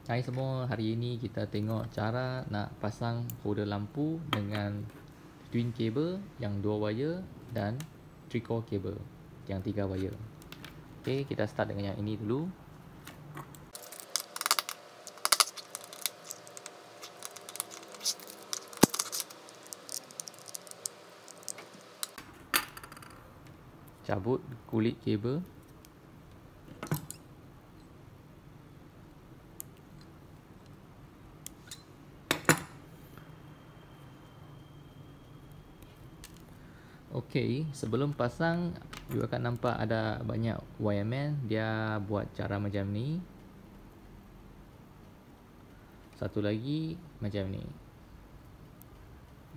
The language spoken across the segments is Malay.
Hai semua, hari ini kita tengok cara nak pasang holder lampu dengan twin cable yang 2 wire dan 3-core cable yang 3 wire. Okey, kita start dengan yang ini dulu. Cabut kulit kabel. Okey, sebelum pasang you akan nampak ada banyak wireman dia buat cara macam ni. Satu lagi macam ni.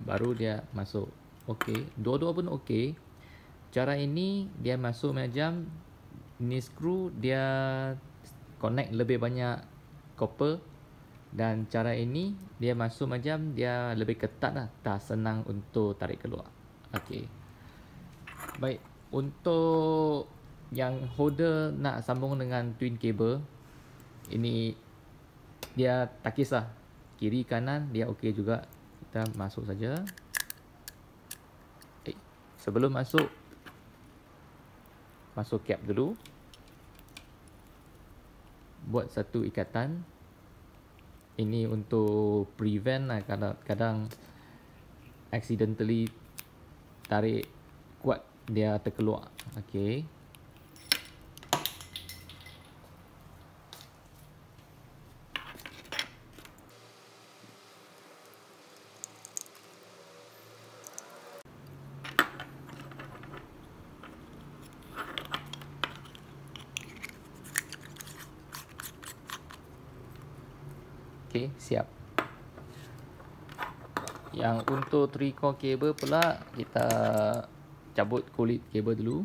Baru dia masuk. Okey, dua-dua pun okey. Cara ini dia masuk macam ni, skru dia connect lebih banyak copper, dan cara ini dia masuk macam dia lebih ketat lah, tak senang untuk tarik keluar. Okey. Baik, untuk yang holder nak sambung dengan twin cable, ini dia tak kisah kiri kanan, dia okey juga. Kita masuk saja. Sebelum masuk cap dulu. Buat satu ikatan. Ini untuk prevent lah, kadang-kadang accidentally tarik kuat dia terkeluar. Okey. Okey, siap. Yang untuk 3-core cable pula, kita cabut kulit kabel dulu.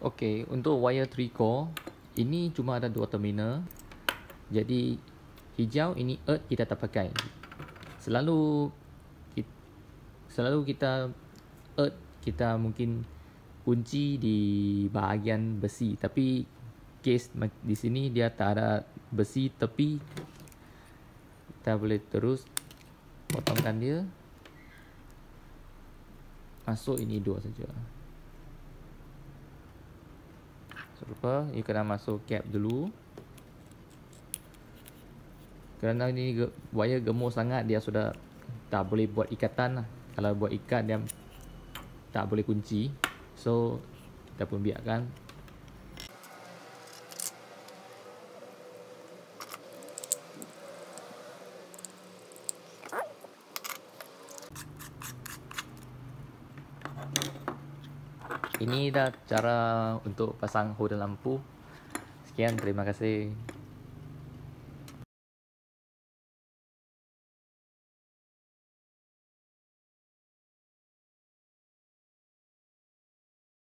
Okey, untuk wire 3-core ini cuma ada 2 terminal. Jadi hijau ini earth kita tak pakai. Selalu kita earth kita mungkin kunci di bahagian besi, tapi case di sini dia tak ada besi tepi. Kita boleh terus potongkan dia. Masuk ini 2 saja. Lupa, you kena masuk cap dulu. Kerana ini wire gemuk sangat, dia sudah tak boleh buat ikatan lah. Kalau buat ikat dia tak boleh kunci. So kita pun biarkan. Ini dah cara untuk pasang holder lampu. Sekian, terima kasih.